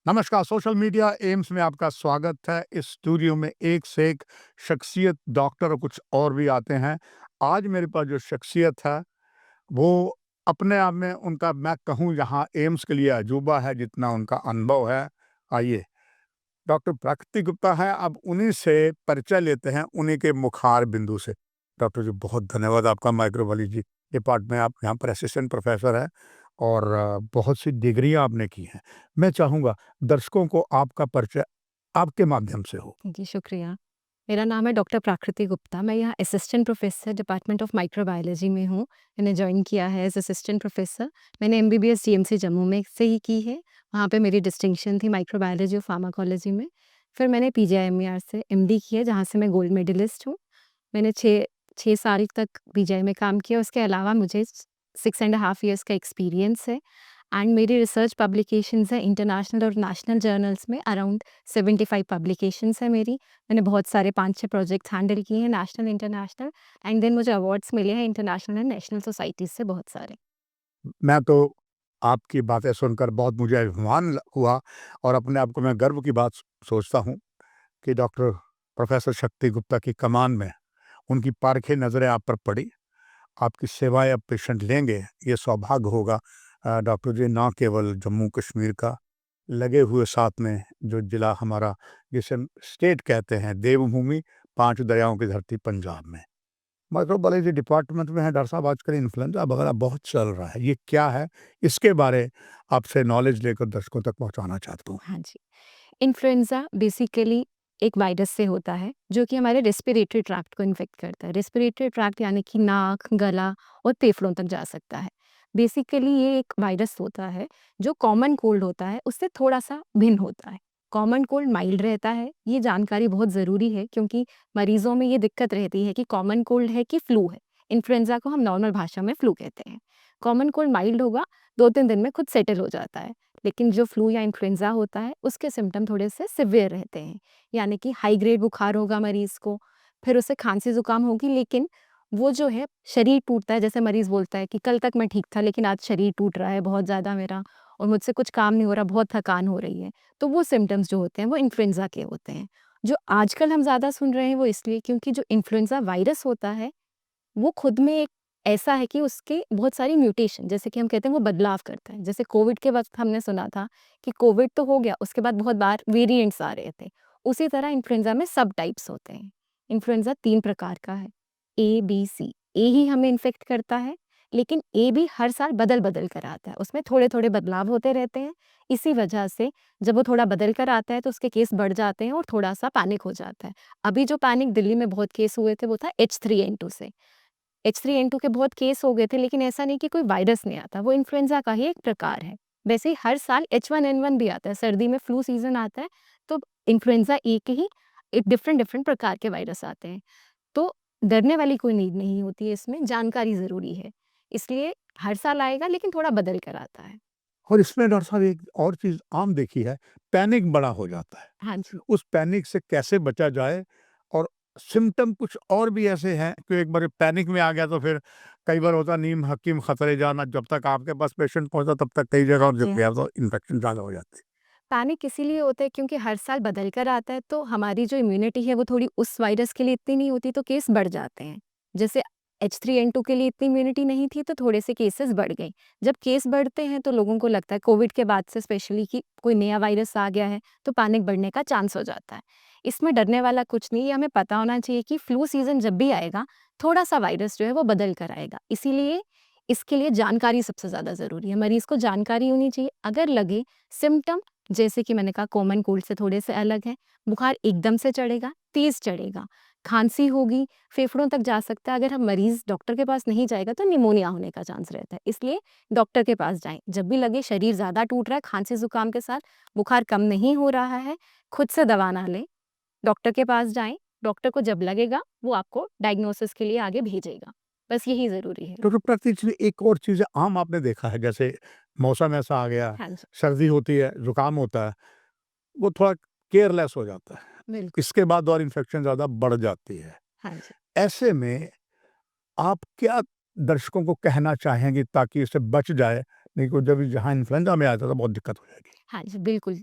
नमस्कार, social media AIIMS में आपका स्वागत है। इस स्टूडियो में एक से एक शख्सियत, डॉक्टर और कुछ और भी आते हैं। आज मेरे पास जो शख्सियत है, वो अपने आप में उनका मैं कहूँ यहाँ एम्स के लिए अजूबा है जितना उनका अनुभव है। आइए, डॉक्टर प्राकृतिक गुप्ता हैं। अब उन्हीं से परिचय लेते हैं, उन्हीं के मुखार बिंदु से। डॉक्टर जी, बहुत धन्यवाद आपका। माइक्रोबायोलॉजी डिपार्टमेंट में आप यहाँ पर असिस्टेंट प्रोफेसर हैं और बहुत सी डिग्रियाँ आपने की हैं। मैं चाहूँगा दर्शकों को आपका परिचय आपके माध्यम से हो। जी, शुक्रिया। मेरा नाम है डॉक्टर प्राकृति गुप्ता। मैं यहाँ assistant professor department of microbiology में हूँ। मैंने जॉइन किया है एज़ असिस्टेंट प्रोफ़ेसर। मैंने एमबीबीएस जीएमसी जम्मू में से ही की है। वहाँ पे मेरी डिस्टिंक्शन थी माइक्रोबायोलॉजी और फ़ार्माकोलॉजी में। फिर मैंने पीजीआईएमईआर से एमडी की है, जहाँ से मैं गोल्ड मेडलिस्ट हूँ। मैंने 6 साल तक पीजीआई में काम किया। उसके अलावा मुझे 6 एंड हाफ ईयर्स का एक्सपीरियंस है एंड मेरी रिसर्च पब्लिकेशंस हैं इंटरनेशनल और नेशनल जर्नल्स में अराउंड 75 पब्लिकेशंस है मेरी। मैंने बहुत सारे 5-6 प्रोजेक्ट्स हैंडल किए हैं नेशनल, इंटरनेशनल एंड देन मुझे अवार्ड्स मिले हैं इंटरनेशनल एंड नेशनल सोसाइटीज़ से बहुत सारे। मैं तो आपकी बातें सुनकर बहुत मुझे अभिमान हुआ और अपने आप को मैं गर्व की बात सोचता हूँ कि डॉक्टर प्रोफेसर शक्ति गुप्ता की कमान में उनकी पारखी नज़रें आप पर पड़ी। आपकी सेवाएँ अब पेशेंट लेंगे, ये सौभाग्य होगा। डॉक्टर जी, ना केवल जम्मू कश्मीर का, लगे हुए साथ में जो ज़िला हमारा, जिसे हम स्टेट कहते हैं, देवभूमि, 5 दरियाओं की धरती पंजाब में। माइक्रोबायोलॉजी डिपार्टमेंट में है डॉक्टर साहब, आजकल इन्फ्लुएंजा वगैरह बहुत चल रहा है। ये क्या है? इसके बारे आपसे नॉलेज लेकर दर्शकों तक पहुँचाना चाहता हूँ। हाँ जी। इन्फ्लुएंज़ा बेसिकली एक वायरस से होता है, जो कि हमारे रेस्पिरेटरी ट्रैक्ट को इन्फेक्ट करता है। रेस्पिरेटरी ट्रैक्ट यानी कि नाक, गला और फेफड़ों तक जा सकता है। बेसिकली ये एक वायरस होता है, जो कॉमन कोल्ड होता है, उससे थोड़ा-सा भिन्न होता है। कॉमन कोल्ड माइल्ड रहता है, ये जानकारी बहुत ज़रूरी है क्योंकि मरीज़ों में ये दिक्कत रहती है कि कॉमन कोल्ड है कि फ्लू है। इन्फ्लुएंज़ा को हम नॉर्मल भाषा में फ्लू कहते हैं। कॉमन कोल्ड माइल्ड होगा, 2-3 दिन में खुद सेटल हो जाता है। लेकिन जो फ्लू या इन्फ्लुएंज़ा होता है, उसके सिम्पटम थोड़े से सिवियर रहते हैं। यानी कि हाई ग्रेड बुखार होगा मरीज़ को, फिर उसे खाँसी-ज़ुकाम होगी, लेकिन वो जो है शरीर टूटता है। जैसे मरीज़ बोलता है कि कल तक मैं ठीक था, लेकिन आज शरीर टूट रहा है बहुत ज़्यादा मेरा और मुझसे कुछ काम नहीं हो रहा, बहुत थकान हो रही है। तो वो सिम्पटम्स जो होते हैं, वो इन्फ्लुएंज़ा के होते हैं। जो आजकल हम ज़्यादा सुन रहे हैं, वो इसलिए क्योंकि जो इन्फ्लुएंज़ा वायरस होता है, वो खुद में एक ऐसा है कि उसके बहुत सारी म्यूटेशन, जैसे कि हम कहते हैं, वो बदलाव करता है। जैसे कोविड के वक़्त हमने सुना था कि कोविड तो हो गया, उसके बाद बहुत बार वेरिएंट्स आ रहे थे। उसी तरह इन्फ्लुएंज़ा में सब टाइप्स होते हैं। इन्फ्लुएंज़ा 3 प्रकार का है, ए, बी, सी। ए ही हमें इन्फेक्ट करता है, लेकिन ए भी हर साल बदल-बदल कर आता है। उसमें थोड़े-थोड़े बदलाव होते रहते हैं। इसी वजह से जब वो थोड़ा बदल कर आता है, तो उसके केस बढ़ जाते हैं और थोड़ा-सा पैनिक हो जाता है। अभी जो पैनिक दिल्ली में बहुत केस हुए थे, वो था H3N2 से। H3N2 के बहुत केस हो गए थे, लेकिन ऐसा नहीं कि कोई वायरस नहीं आता, वो इन्फ्लुएंज़ा का ही एक प्रकार है। वैसे ही हर साल H1N1 भी आता है, सर्दी में फ्लू सीज़न आता है, तो इन्फ्लुएंज़ा ए के ही एक डिफरेंट प्रकार के वायरस आते हैं। तो डरने वाली कोई नीड नहीं होती है इसमें, जानकारी ज़रूरी है। इसलिए हर साल आएगा, लेकिन थोड़ा बदल कर आता है। और इसमें डॉक्टर साहब एक और चीज़ आम देखी है, पैनिक बड़ा हो जाता है। हाँ जी। उस पैनिक से कैसे बचा जाए? और सिम्पटम कुछ और भी ऐसे हैं कि एक बार पैनिक में आ गया तो फिर कई बार होता नीम हकीम खतरे जाना, जब तक आपके पास पेशेंट पहुंचा तब तक कई जगह और जब जी हाँ। गया तो इन्फेक्शन ज़्यादा हो जाती है। पैनिक इसीलिए होता है क्योंकि हर साल बदल कर आता है, तो हमारी जो इम्यूनिटी है वो थोड़ी उस वायरस के लिए इतनी नहीं होती, तो केस बढ़ जाते हैं। जैसे H3N2 के लिए इतनी इम्यूनिटी नहीं थी, तो थोड़े से केसेस बढ़ गए। जब केस बढ़ते हैं तो लोगों को लगता है कोविड के बाद से स्पेशली कि कोई नया वायरस आ गया है, तो पैनिक बढ़ने का चांस हो जाता है। इसमें डरने वाला कुछ नहीं है, हमें पता होना चाहिए कि फ्लू सीज़न जब भी आएगा, थोड़ा-सा वायरस जो है वो बदल कर आएगा। इसीलिए इसके लिए जानकारी सबसे ज़्यादा ज़रूरी है। मरीज़ को जानकारी होनी चाहिए। अगर लगे सिम्पटम, जैसे कि मैंने कहा कॉमन कोल्ड से थोड़े से अलग है, बुखार एकदम से चढ़ेगा, तेज़ चढ़ेगा, खाँसी होगी, फेफड़ों तक जा सकता है। अगर हम मरीज़ डॉक्टर के पास नहीं जाएगा तो निमोनिया होने का चांस रहता है, इसलिए डॉक्टर के पास जाएँ। जब भी लगे शरीर ज़्यादा टूट रहा है, खाँसी-ज़ुकाम के साथ बुखार कम नहीं हो रहा है, खुद से दवा ना लें, डॉक्टर के पास जाएँ। डॉक्टर को जब लगेगा, वो आपको डायग्नोसिस के लिए आगे भेजेगा। बस यही ज़रूरी है। तो प्रकृति में एक और चीज़ आम आपने देखा है, जैसे मौसम ऐसा आ गया, हाँ जी, सर्दी होती है, ज़ुकाम होता है, वो थोड़ा केयरलेस हो जाता है। बिल्कुल। इसके बाद और इन्फेक्शन ज़्यादा बढ़ जाती है। हाँ जी। ऐसे में आप क्या दर्शकों को कहना चाहेंगे ताकि इससे बच जाए? नहीं तो जब जहाँ इन्फ्लुएंजा में आया था तो बहुत दिक्कत हो जाएगी। हाँ जी, बिल्कुल।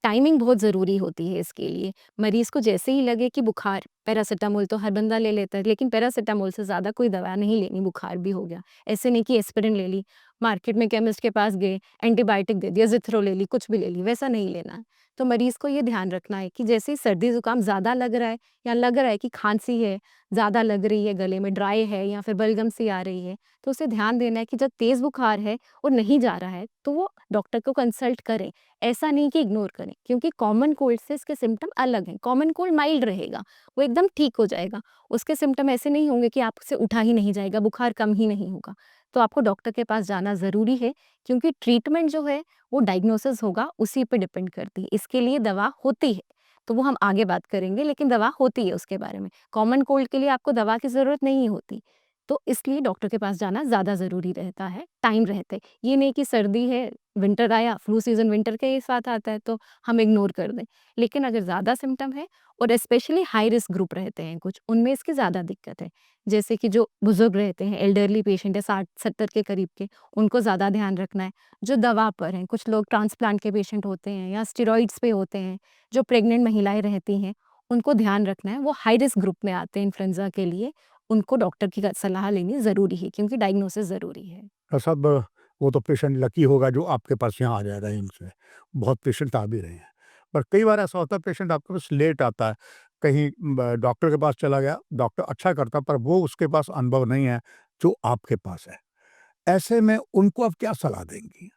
टाइमिंग बहुत ज़रूरी होती है इसके लिए। मरीज़ को जैसे ही लगे कि बुखार, पैरासिटामोल तो हर बंदा ले लेता है, लेकिन पैरासिटामोल से ज़्यादा कोई दवा नहीं लेनी, बुखार भी हो गया। ऐसे नहीं कि एस्पिरिन ले ली, मार्केट में केमिस्ट के पास गए, एंटीबायोटिक दे दिया, ज़िथ्रो ले ली, कुछ भी ले ली, वैसा नहीं लेना है। तो मरीज़ को ये ध्यान रखना है कि जैसे ही सर्दी-ज़ुकाम ज़्यादा लग रहा है या लग रहा है कि खाँसी है, ज़्यादा लग रही है, गले में ड्राई है या फिर बलगम सी आ रही है, तो उसे ध्यान देना है कि जब तेज़ बुखार है और नहीं जा रहा है, तो वो डॉक्टर को कंसल्ट करें। ऐसा नहीं कि इग्नोर करें, क्योंकि कॉमन कोल्ड से इसके सिम्पटम अलग हैं। कॉमन कोल्ड माइल्ड रहेगा, वो एकदम ठीक हो जाएगा। उसके सिम्पटम ऐसे नहीं होंगे कि आपसे उठा ही नहीं जाएगा, बुखार कम ही नहीं होगा। तो आपको डॉक्टर के पास जाना ज़रूरी है, क्योंकि ट्रीटमेंट जो है वो डायग्नोसिस होगा, उसी पे डिपेंड करती है। इसके लिए दवा होती है, तो वो हम आगे बात करेंगे, लेकिन दवा होती है उसके बारे में। कॉमन कोल्ड के लिए आपको दवा की ज़रूरत नहीं होती, तो इसलिए डॉक्टर के पास जाना ज़्यादा ज़रूरी रहता है, टाइम रहते। ये नहीं कि सर्दी है, विंटर आया, फ्लू सीज़न विंटर के ही साथ आता है, तो हम इग्नोर कर दें। लेकिन अगर ज़्यादा सिम्पटम है और स्पेशली हाई रिस्क ग्रुप रहते हैं कुछ, उनमें इसकी ज़्यादा दिक्कत है। जैसे कि जो बुज़ुर्ग रहते हैं, एल्डरली पेशेंट है 60-70 के करीब के, उनको ज़्यादा ध्यान रखना है। जो दवा पर हैं, कुछ लोग ट्रांसप्लांट के पेशेंट होते हैं या स्टेरॉइड्स पे होते हैं, जो प्रेग्नेंट महिलाएँ रहती हैं, उनको ध्यान रखना है। वो हाई रिस्क ग्रुप में आते हैं इन्फ्लुएंज़ा के लिए, उनको डॉक्टर की सलाह लेनी ज़रूरी है, क्योंकि डायग्नोसिस ज़रूरी है। साहब, वो तो पेशेंट लकी होगा जो आपके पास यहाँ आ जाएगा एम्स में। बहुत पेशेंट आ भी रहे हैं। पर कई बार ऐसा होता है पेशेंट आपके पास लेट आता है, कहीं डॉक्टर के पास चला गया, डॉक्टर अच्छा करता पर वो उसके पास अनुभव नहीं है जो आपके पास है। ऐसे में उनको आप क्या सलाह देंगी?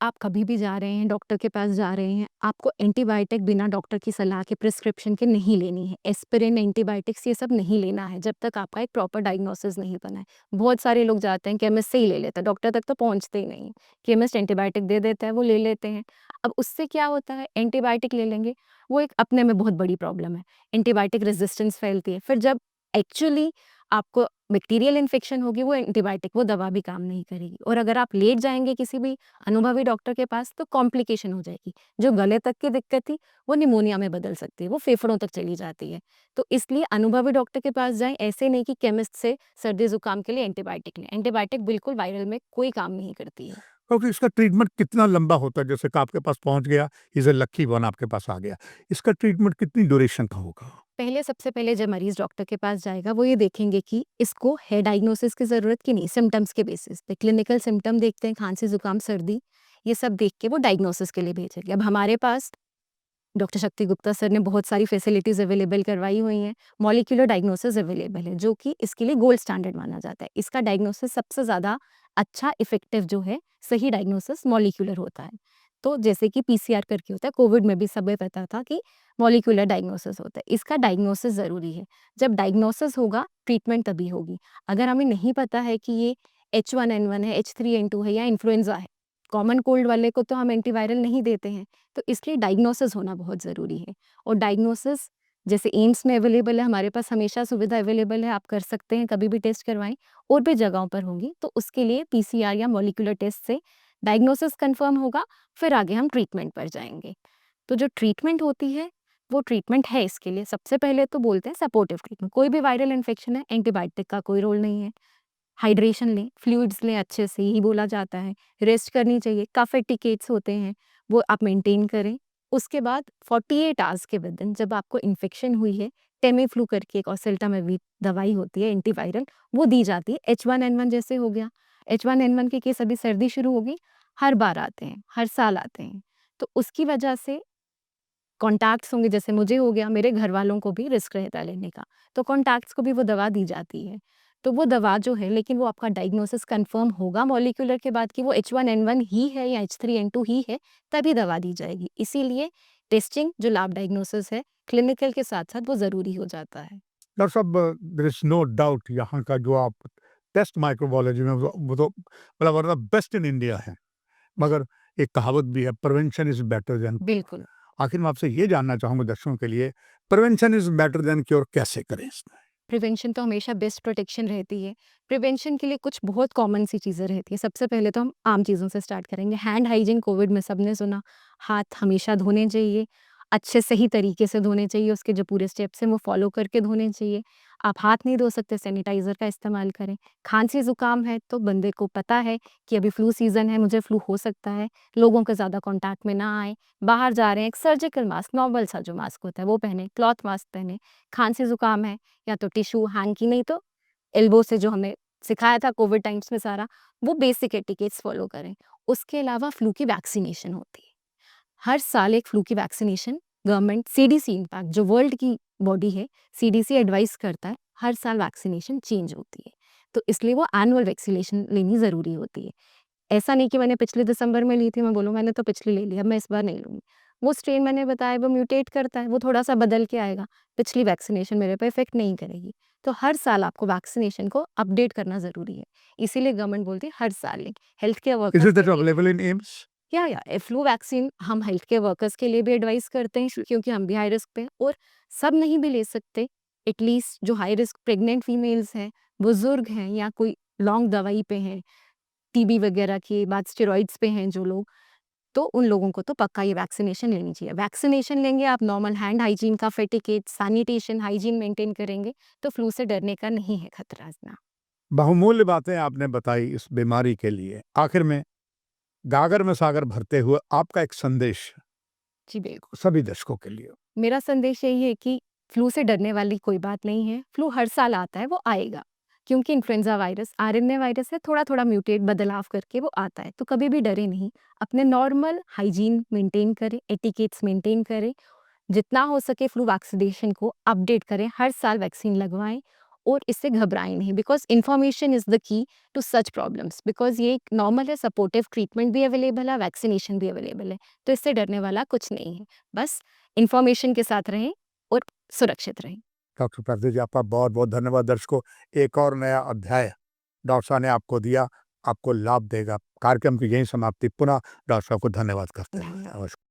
आप कभी भी जा रहे हैं, डॉक्टर के पास जा रहे हैं, आपको एंटीबायोटिक बिना डॉक्टर की सलाह के, प्रिस्क्रिप्शन के नहीं लेनी है। एस्पिरिन, एंटीबायोटिक्स ये सब नहीं लेना है, जब तक आपका एक प्रॉपर डायग्नोसिस नहीं बना है। बहुत सारे लोग जाते हैं, केमिस्ट से ही ले लेते हैं, डॉक्टर तक तो पहुँचते ही नहीं हैं। केमिस्ट एंटीबायोटिक दे देता है, वो ले लेते हैं। अब उससे क्या होता है, एंटीबायोटिक ले लेंगे, वो एक अपने में बहुत बड़ी प्रॉब्लम है। एंटीबायोटिक रेज़िस्टेंस फैलती है, फिर जब एक्चुअली आपको बैक्टीरियल इन्फेक्शन होगी, वो एंटीबायोटिक, वो दवा भी काम नहीं करेगी। और अगर आप लेट जाएँगे किसी भी अनुभवी डॉक्टर के पास, तो कॉम्प्लिकेशन हो जाएगी। जो गले तक की दिक्कत थी, वो निमोनिया में बदल सकती है, वो फेफड़ों तक चली जाती है। तो इसलिए अनुभवी डॉक्टर के पास जाएँ, ऐसे नहीं कि केमिस्ट से सर्दी-ज़ुकाम के लिए एंटीबायोटिक लें। एंटीबायोटिक बिल्कुल वायरल में कोई काम नहीं करती है। क्योंकि इसका ट्रीटमेंट कितना लंबा होता है? जैसे कि आपके पास पहुँच गया, he is a lucky one, आपके पास आ गया। इसका ट्रीटमेंट कितनी ड्यूरेशन का होगा? सबसे पहले जब मरीज़ डॉक्टर के पास जाएगा, वो ये देखेंगे कि इसको है डायग्नोसिस की ज़रूरत कि नहीं, सिम्पटम्स के बेसिस पे। क्लिनिकल सिम्पटम देखते हैं, खाँसी, ज़ुकाम, सर्दी, ये सब देख के वो डायग्नोसिस के लिए भेजेंगे। अब हमारे पास डॉक्टर शक्ति गुप्ता सर ने बहुत सारी फैसिलिटीज़ अवेलेबल करवाई हुई हैं। मॉलिक्यूलर डायग्नोसिस अवेलेबल है, जो कि इसके लिए गोल्ड स्टैंडर्ड माना जाता है। इसका डायग्नोसिस सबसे ज़्यादा अच्छा इफ़ेक्टिव जो है, सही डायग्नोसिस मॉलिक्यूलर होता है। तो जैसे कि पीसीआर करके होता है, कोविड में भी सबे पता था कि मॉलिक्यूलर डायग्नोसिस होता है। इसका डायग्नोसिस ज़रूरी है। जब डायग्नोसिस होगा, ट्रीटमेंट तभी होगी। अगर हमें नहीं पता है कि ये H1N1 है, H3N2 है या इन्फ्लुएंज़ा है, कॉमन कोल्ड वाले को तो हम एंटीवायरल नहीं देते हैं। तो इसलिए डायग्नोसिस होना बहुत ज़रूरी है। और डायग्नोसिस जैसे एम्स में अवेलेबल है, हमारे पास हमेशा सुविधा अवेलेबल है, आप कर सकते हैं, कभी भी टेस्ट करवाएँ। और भी जगहों पर होंगी, तो उसके लिए पीसीआर या मॉलिक्यूलर टेस्ट से डायग्नोसिस कन्फर्म होगा, फिर आगे हम ट्रीटमेंट पर जाएँगे। तो जो ट्रीटमेंट होती है, वो ट्रीटमेंट है इसके लिए। सबसे पहले तो बोलते हैं सपोर्टिव ट्रीटमेंट। कोई भी वायरल इन्फेक्शन है, एंटीबायोटिक का कोई रोल नहीं है। हाइड्रेशन लें, फ्लूइड्स लें अच्छे से, यही बोला जाता है। रेस्ट करनी चाहिए, कफ एटिकेट्स होते हैं, वो आप मेंटेन करें। उसके बाद 48 आवर्स के विदिन जब आपको इन्फेक्शन हुई है, टेमीफ्लू करके एक ओसेल्टामेविर दवाई होती है एंटीवायरल, वो दी जाती है। H1N1 जैसे हो गया, H1N1 के केस अभी सर्दी शुरू होगी, हर बार आते हैं, हर साल आते हैं। तो उसकी वजह से कॉन्टैक्ट्स होंगे, जैसे मुझे हो गया, मेरे घरवालों को भी रिस्क रहता है लेने का, तो कॉन्टैक्ट्स को भी वो दवा दी जाती है। तो वो दवा जो है, लेकिन वो आपका डायग्नोसिस कन्फर्म होगा मॉलिक्यूलर के बाद कि वो H1N1 ही है या H3N2 ही है, तभी दवा दी जाएगी। इसीलिए टेस्टिंग जो लैब डायग्नोसिस है, क्लिनिकल के साथ-साथ वो ज़रूरी हो जाता है। डॉक्टर साहब, देयर इज़ नो डाउट यहाँ का जो आप टेस्ट माइक्रोबायोलॉजी में वो तो मतलब one of the best in India है। मगर एक कहावत भी है, prevention is better than cure. बिल्कुल। आखिर मैं आपसे ये जानना चाहूँगा दर्शकों के लिए, prevention is better than cure कैसे करें इसमें? प्रिवेंशन तो हमेशा बेस्ट प्रोटेक्शन रहती है। प्रिवेंशन के लिए कुछ बहुत कॉमन सी चीज़ें रहती हैं। सबसे पहले तो हम आम चीज़ों से स्टार्ट करेंगे। हैंड हाइजीन कोविड में सबने सुना, हाथ हमेशा धोने चाहिए। अच्छे सही तरीके से धोने चाहिए, उसके जो पूरे स्टेप्स हैं वो फ़ॉलो करके धोने चाहिए। आप हाथ नहीं धो सकते, सैनिटाइज़र का इस्तेमाल करें। खाँसी-ज़ुकाम है तो बंदे को पता है कि अभी फ्लू सीज़न है, मुझे फ्लू हो सकता है, लोगों के ज़्यादा कॉन्टैक्ट में ना आएँ। बाहर जा रहे हैं, एक सर्जिकल मास्क, नॉर्मल सा जो मास्क होता है वो पहनें, क्लॉथ मास्क पहनें। खाँसी-ज़ुकाम है या तो टिश्यू, हैंकी, नहीं तो एल्बो से जो हमें सिखाया था कोविड टाइम्स में सारा, वो बेसिक एटिकेट्स फ़ॉलो करें। उसके अलावा फ्लू की वैक्सीनेशन होती है। हर साल एक फ्लू की वैक्सीनेशन गवर्नमेंट सीडीसी इनफैक्ट जो वर्ल्ड की बॉडी है, सीडीसी एडवाइस करता है, हर साल वैक्सीनेशन चेंज होती है। तो इसलिए वो एनुअल वैक्सीनेशन लेनी ज़रूरी होती है। ऐसा नहीं कि मैंने पिछले दिसंबर में ली थी, मैं बोलूँ मैंने तो पिछली ले ली, अब मैं इस बार नहीं लूँगी। वो स्ट्रेन मैंने बताया वो म्यूटेट करता है, वो थोड़ा-सा बदल के आएगा, पिछली वैक्सीनेशन मेरे पे इफ़ेक्ट नहीं करेगी। तो हर साल आपको वैक्सीनेशन को अपडेट करना ज़रूरी है। इसीलिए गवर्नमेंट बोलती है हर साल लें। Health care Is workers it के that लिए available in AIIMS? Flu vaccine हम हेल्थ केयर वर्कर्स के लिए भी एडवाइस करते हैं क्योंकि हम भी हाई रिस्क पे हैं और सब नहीं भी ले सकते। एटलीस्ट जो हाई रिस्क प्रेग्नेंट फीमेल्स हैं, बुजुर्ग हैं या कोई लॉन्ग दवाई पे हैं, टीबी वगैरह के बाद स्टेरॉइड्स पे हैं जो लोग, तो उन लोगों को तो पक्का ये वैक्सीनेशन लेनी चाहिए। वैक्सीनेशन लेंगे आप, नॉर्मल हैंड हाइजीन का एटिकेट, सैनिटेशन, हाइजीन मेंटेन करेंगे तो फ्लू से डरने का नहीं है खतरा इतना। बहुमूल्य बातें आपने बताई इस बीमारी के लिए। आखिर में गागर में सागर भरते हुए आपका एक संदेश जी बिल्कुल। सभी दर्शकों के लिए। मेरा संदेश यही है कि फ्लू से डरने वाली कोई बात नहीं है। फ्लू हर साल आता है, वो आएगा। क्योंकि इन्फ्लुएंज़ा वायरस आरएनए वायरस है, थोड़ा-थोड़ा म्यूटेट बदलाव करके वो आता है। तो कभी भी डरें नहीं। अपने नॉर्मल हाइजीन मेंटेन करें, एटिकेट्स मेंटेन करें। जितना हो सके फ्लू वैक्सीनेशन को अपडेट करें, हर साल वैक्सीन लगवाएँ और इससे घबराएँ नहीं because information is the key to such problems because ये एक नॉर्मल है, सपोर्टिव ट्रीटमेंट भी अवेलेबल है, वैक्सीनेशन भी अवेलेबल है। तो इससे डरने वाला कुछ नहीं है। बस इन्फॉर्मेशन के साथ रहें और सुरक्षित रहें। डॉक्टर प्रदीप जी, आपका बहुत-बहुत धन्यवाद। दर्शकों, एक और नया अध्याय डॉक्टर साहब ने आपको दिया, आपको लाभ देगा। कार्यक्रम की यहीं समाप्ति। पुनः डॉक्टर साहब को धन्यवाद करते हैं। धन्यवाद। नमस्कार।